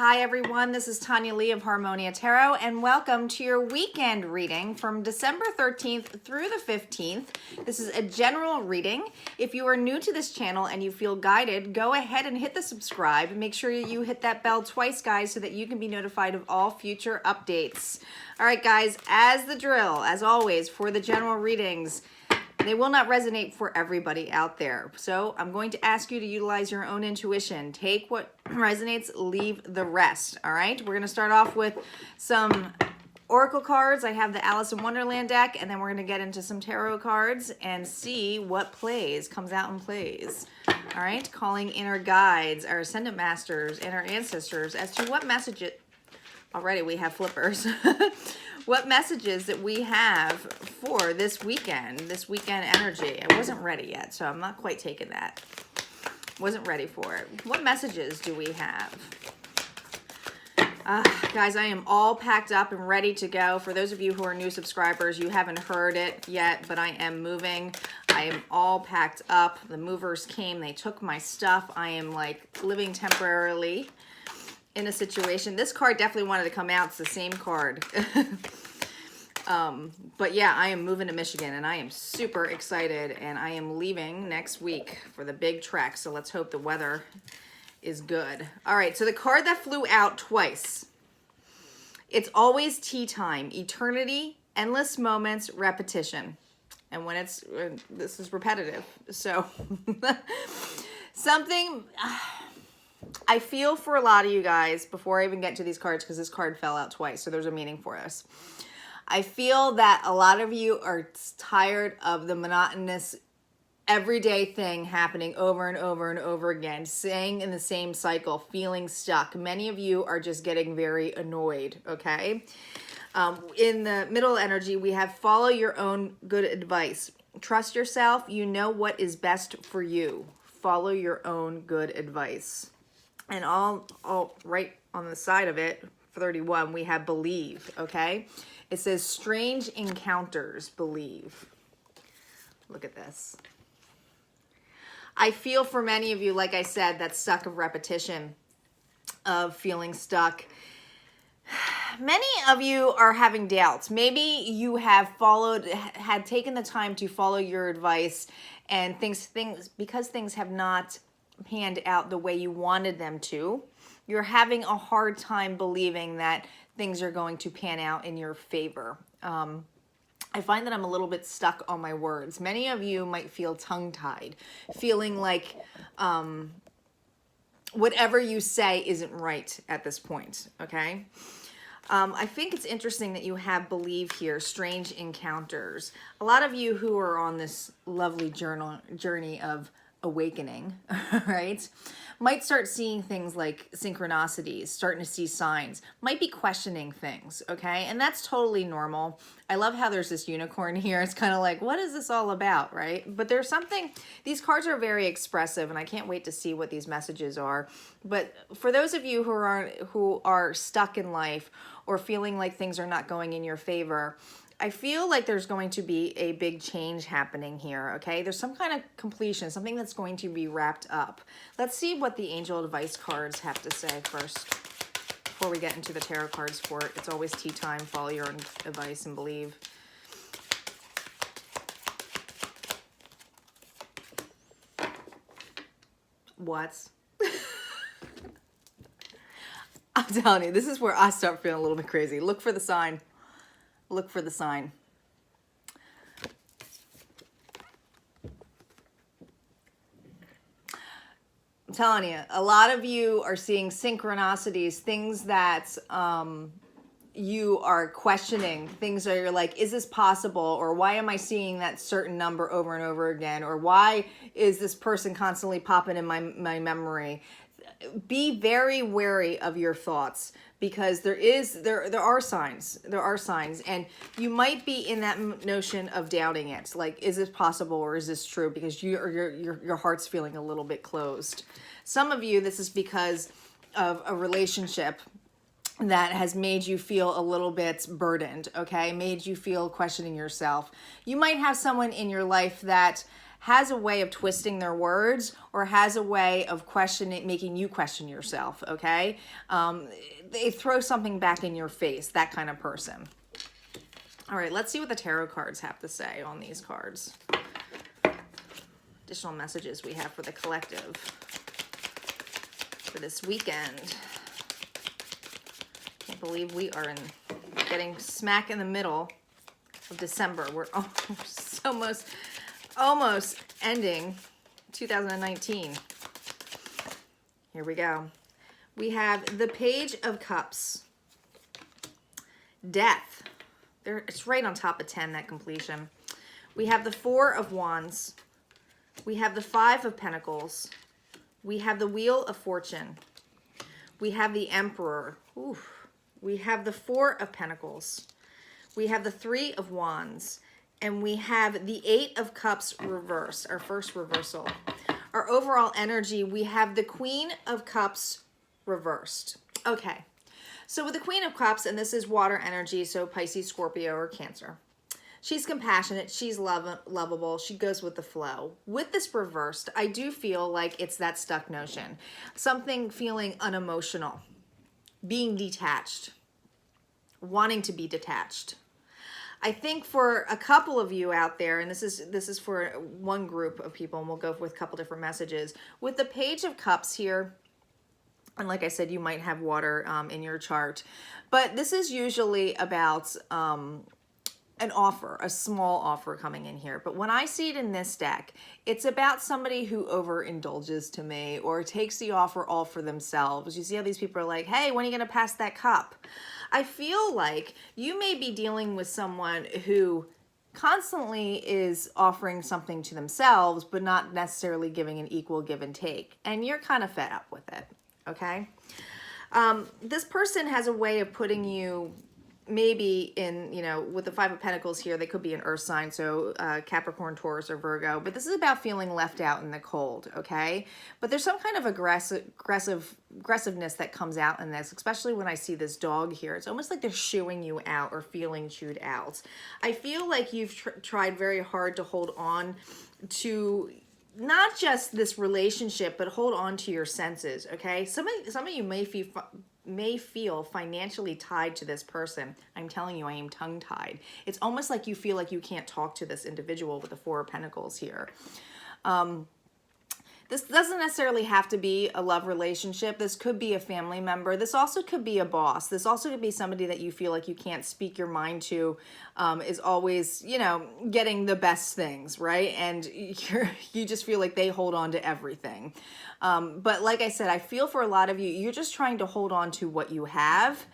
Hi everyone, this is Tanya Lee of Harmonia Tarot, and welcome to your weekend reading from December 13th through the 15th. This is a general reading. If you are new to this channel and you feel guided, go ahead and hit the subscribe. Make sure you hit that bell twice, guys, so that you can be notified of all future updates. All right, guys, as the drill, as always, for the general readings, they will not resonate for everybody out there. So I'm going to ask you to utilize your own intuition. Take what resonates, leave the rest. All right, we're going to start off with some oracle cards. I have the Alice in Wonderland deck, and then we're going to get into some tarot cards and see what comes out and plays. All right, calling inner guides, our ascendant masters, and our ancestors as to what messages. Already we have flippers. What messages that we have for this weekend energy. I wasn't ready yet, so I'm not quite taking that. Wasn't ready for it. What messages do we have? Guys, I am all packed up and ready to go. For those of you who are new subscribers, you haven't heard it yet, but I am moving. I am all packed up. The movers came, they took my stuff. I am like living temporarily in a situation. This card definitely wanted to come out. It's the same card. But yeah, I am moving to Michigan and I am super excited, and I am leaving next week for the big trek. So let's hope the weather is good. All right, so the card that flew out twice. It's always tea time, eternity, endless moments, repetition. And when this is repetitive. So something, I feel for a lot of you guys, before I even get to these cards, because this card fell out twice, so there's a meaning for us. I feel that a lot of you are tired of the monotonous everyday thing happening over and over and over again, staying in the same cycle, feeling stuck. Many of you are just getting very annoyed, okay? In the middle energy, we have follow your own good advice. Trust yourself. You know what is best for you. Follow your own good advice. And all right on the side of it, 31, we have believe, okay? It says strange encounters, believe. Look at this. I feel for many of you, like I said, that stuck of repetition, of feeling stuck. Many of you are having doubts. Maybe you have had taken the time to follow your advice, and because things have not panned out the way you wanted them to, you're having a hard time believing that things are going to pan out in your favor. I find that I'm a little bit stuck on my words. Many of you might feel tongue-tied, feeling like whatever you say isn't right at this point, okay? I think it's interesting that you have believe here, strange encounters. A lot of you who are on this lovely journey of awakening, right, might start seeing things like synchronicities, starting to see signs, might be questioning things, okay? And that's totally normal. I love how there's this unicorn here. It's kind of like, what is this all about, right? But there's something, these cards are very expressive, and I can't wait to see what these messages are. But for those of you who are stuck in life or feeling like things are not going in your favor, I feel like there's going to be a big change happening here, okay? There's some kind of completion, something that's going to be wrapped up. Let's see what the angel advice cards have to say first before we get into the tarot cards for it. It's always tea time. Follow your own advice and believe. What? I'm telling you, this is where I start feeling a little bit crazy. Look for the sign. Look for the sign. I'm telling you, a lot of you are seeing synchronicities, things that you are questioning, things that you're like, is this possible? Or why am I seeing that certain number over and over again? Or why is this person constantly popping in my memory? Be very wary of your thoughts, because there are signs, and you might be in that notion of doubting it. Like, is this possible or is this true? Because your heart's feeling a little bit closed. Some of you, this is because of a relationship that has made you feel a little bit burdened, okay? Made you feel questioning yourself. You might have someone in your life that has a way of twisting their words or has a way of making you question yourself, okay? They throw something back in your face, that kind of person. All right, let's see what the tarot cards have to say on these cards. Additional messages we have for the collective for this weekend. Can't believe we are getting smack in the middle of December. We're almost ending 2019. Here we go. We have the Page of Cups. Death. It's right on top of 10, that completion. We have the Four of Wands. We have the Five of Pentacles. We have the Wheel of Fortune. We have the Emperor. Oof. We have the Four of Pentacles. We have the Three of Wands. And we have the Eight of Cups reversed, our first reversal. Our overall energy, we have the Queen of Cups reversed. Okay. So with the Queen of Cups, and this is water energy, so Pisces, Scorpio, or Cancer. She's compassionate. She's lovable. She goes with the flow. With this reversed, I do feel like it's that stuck notion. Something feeling unemotional, being detached, wanting to be detached. I think for a couple of you out there, and this is for one group of people, and we'll go with a couple different messages. With the Page of Cups here, and like I said, you might have water in your chart, but this is usually about an offer, a small offer coming in here. But when I see it in this deck, it's about somebody who overindulges to me or takes the offer all for themselves. You see how these people are like, hey, when are you going to pass that cup? I feel like you may be dealing with someone who constantly is offering something to themselves, but not necessarily giving an equal give and take. And you're kind of fed up with it. Okay. This person has a way of putting you maybe in, with the Five of Pentacles here, they could be an earth sign, so Capricorn, Taurus, or Virgo, but this is about feeling left out in the cold, okay? But there's some kind of aggressiveness that comes out in this, especially when I see this dog here. It's almost like they're shooing you out or feeling chewed out. I feel like you've tried very hard to hold on to not just this relationship, but hold on to your senses, okay? Some of you may feel financially tied to this person. I'm telling you, I am tongue-tied. It's almost like you feel like you can't talk to this individual with the Four of Pentacles here. This doesn't necessarily have to be a love relationship. This could be a family member. This also could be a boss. This also could be somebody that you feel like you can't speak your mind to, is always, getting the best things, right? And you just feel like they hold on to everything. But like I said, I feel for a lot of you, you're just trying to hold on to what you have.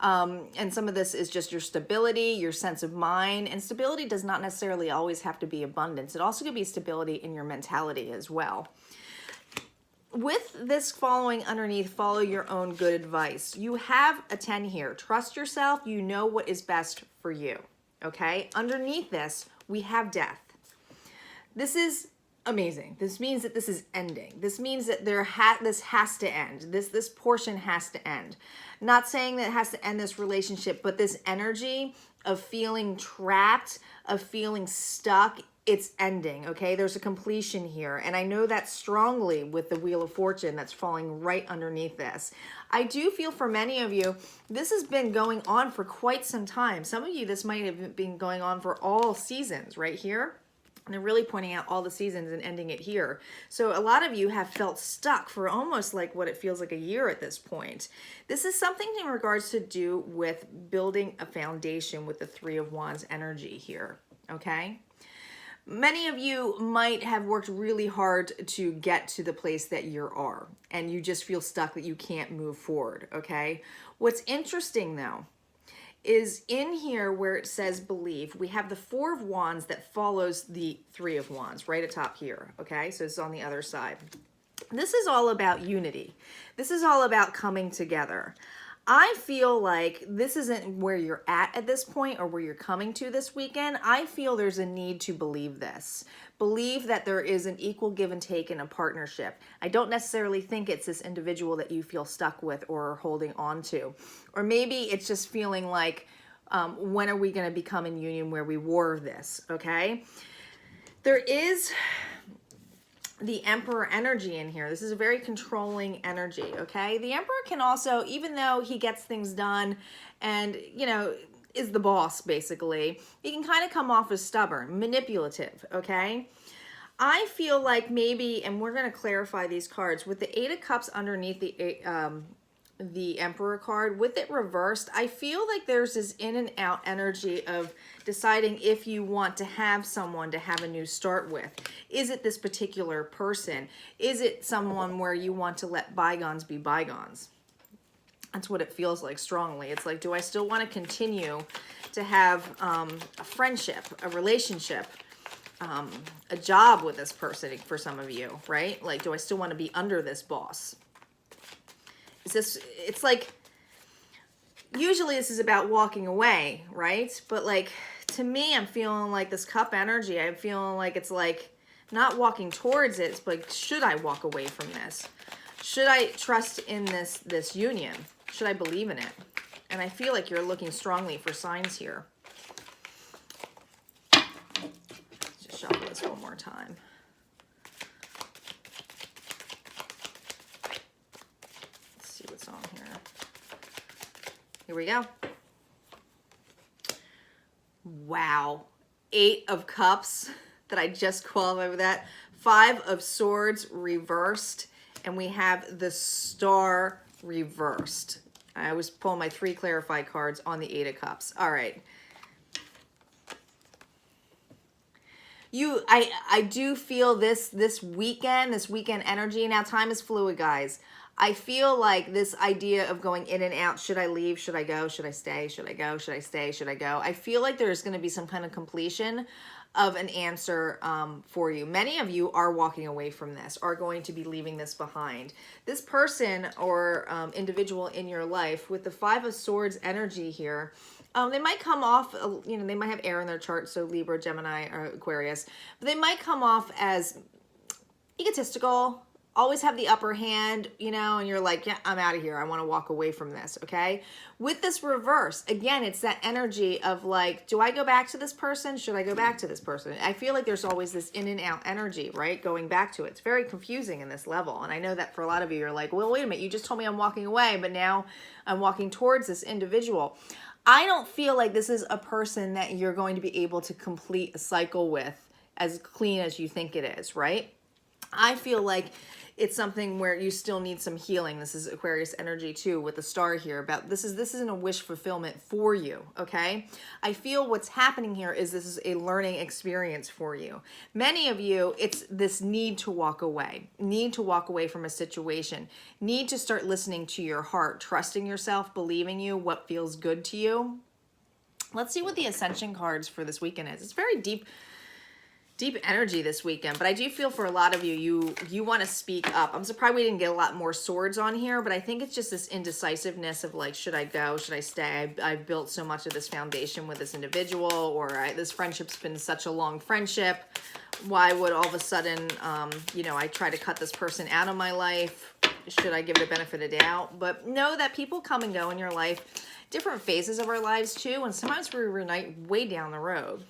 And some of this is just your stability, your sense of mind. And stability does not necessarily always have to be abundance. It also could be stability in your mentality as well. With this following underneath, follow your own good advice. You have a 10 here. Trust yourself. You know what is best for you. Okay? Underneath this, we have death. This is amazing. This means that this is ending. This means that this has to end. This portion has to end. Not saying that it has to end this relationship, but this energy of feeling trapped, of feeling stuck, it's ending, okay? There's a completion here. And I know that strongly with the Wheel of Fortune that's falling right underneath this. I do feel for many of you, this has been going on for quite some time. Some of you, this might have been going on for all seasons right here. And they're really pointing out all the seasons and ending it here. So a lot of you have felt stuck for almost like what it feels like a year at this point. This is something in regards to do with building a foundation with the Three of Wands energy here, okay? Many of you might have worked really hard to get to the place that you are, and you just feel stuck that you can't move forward, okay? What's interesting though, is in here where it says believe, we have the Four of Wands that follows the Three of Wands right atop here, okay? So it's on the other side. This is all about unity. This is all about coming together. I feel like this isn't where you're at this point or where you're coming to this weekend. I feel there's a need to believe this. Believe that there is an equal give and take in a partnership. I don't necessarily think it's this individual that you feel stuck with or holding on to. Or maybe it's just feeling like, when are we going to become in union where we war this, okay? There is the Emperor energy in here. This is a very controlling energy, okay? The Emperor can also, even though he gets things done and, you know, is the boss, basically, he can kind of come off as stubborn, manipulative, okay? I feel like maybe, and we're going to clarify these cards, with the Eight of Cups underneath the Emperor card, with it reversed, I feel like there's this in and out energy of deciding if you want to have someone to have a new start with. Is it this particular person? Is it someone where you want to let bygones be bygones? That's what it feels like strongly. It's like, do I still want to continue to have a friendship, a relationship, a job with this person for some of you, right? Like, do I still want to be under this boss? Is this, it's like, usually this is about walking away, right? But like, to me, I'm feeling like this cup energy, I'm feeling like it's like not walking towards it. It's like, should I walk away from this? Should I trust in this union? Should I believe in it? And I feel like you're looking strongly for signs here. Let's just shuffle this one more time. Let's see what's on here. Here we go. Wow. 8 of Cups that I just qualified with that. 5 of Swords reversed. And we have the Star reversed. I was pulling my 3 clarified cards on the 8 of Cups. All right. I do feel this weekend energy. Now, time is fluid, guys. I feel like this idea of going in and out, should I leave, should I go, should I stay, should I go, should I stay, should I go? I feel like there's going to be some kind of completion of an answer for you. Many of you are walking away from this, are going to be leaving this behind. This person or individual in your life with the 5 of Swords energy here, they might come off, you know, they might have air in their chart, so Libra, Gemini, or Aquarius, but they might come off as egotistical, always have the upper hand, you know, and you're like, yeah, I'm out of here. I want to walk away from this, okay? With this reverse, again, it's that energy of like, do I go back to this person? Should I go back to this person? I feel like there's always this in and out energy, right? Going back to it. It's very confusing in this level. And I know that for a lot of you, you're like, well, wait a minute. You just told me I'm walking away, but now I'm walking towards this individual. I don't feel like this is a person that you're going to be able to complete a cycle with as clean as you think it is, right? I feel like it's something where you still need some healing. This is Aquarius energy too with the star here. About this isn't a wish fulfillment for you, okay? I feel what's happening here is this is a learning experience for you. Many of you, it's this need to walk away from a situation, need to start listening to your heart, trusting yourself, believing you, what feels good to you. Let's see what the Ascension cards for this weekend is. It's very deep energy this weekend, but I do feel for a lot of you, you want to speak up. I'm surprised we didn't get a lot more swords on here, but I think it's just this indecisiveness of like, should I go? Should I stay? I've built so much of this foundation with this individual, or this friendship's been such a long friendship. Why would all of a sudden, you know, I try to cut this person out of my life? Should I give it a benefit of doubt? But know that people come and go in your life, different phases of our lives too, and sometimes we reunite way down the road.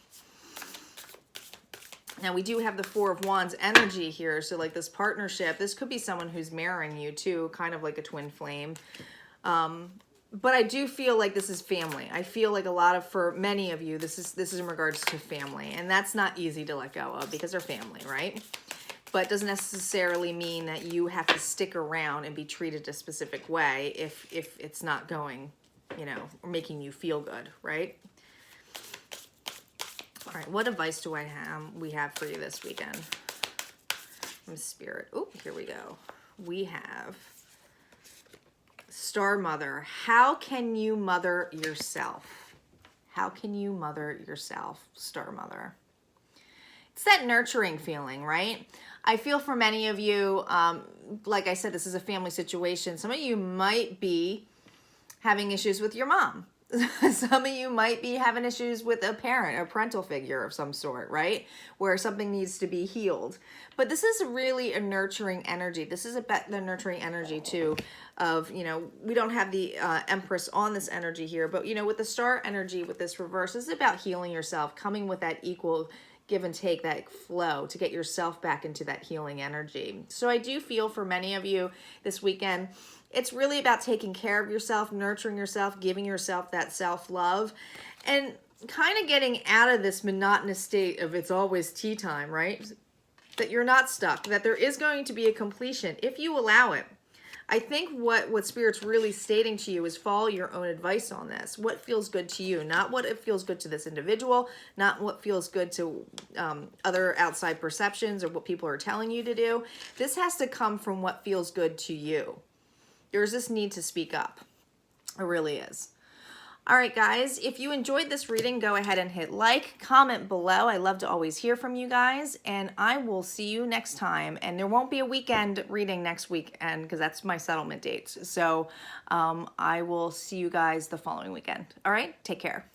Now, we do have the 4 of Wands energy here. So, like this partnership, this could be someone who's marrying you too, kind of like a twin flame. But I do feel like this is family. I feel like for many of you, this is in regards to family. And that's not easy to let go of because they're family, right? But it doesn't necessarily mean that you have to stick around and be treated a specific way if it's not going, you know, or making you feel good, right? All right, what advice do we have for you this weekend from Spirit? Oh, here we go. We have Star Mother. How can you mother yourself? How can you mother yourself, Star Mother? It's that nurturing feeling, right? I feel for many of you, like I said, this is a family situation. Some of you might be having issues with your mom. Some of you might be having issues with a parent, a parental figure of some sort, right? Where something needs to be healed. But this is really a nurturing energy. This is the nurturing energy too of, you know, we don't have the Empress on this energy here, but, you know, with the star energy, with this reverse, this is about healing yourself, coming with that equal give and take, that flow to get yourself back into that healing energy. So I do feel for many of you this weekend, it's really about taking care of yourself, nurturing yourself, giving yourself that self-love, and kind of getting out of this monotonous state of it's always tea time, right? That you're not stuck, that there is going to be a completion if you allow it. I think what Spirit's really stating to you is follow your own advice on this. What feels good to you, not what it feels good to this individual, not what feels good to other outside perceptions or what people are telling you to do. This has to come from what feels good to you. There's this need to speak up. It really is. All right, guys, if you enjoyed this reading, go ahead and hit like, comment below. I love to always hear from you guys, and I will see you next time. And there won't be a weekend reading next weekend because that's my settlement date. So I will see you guys the following weekend. All right, take care.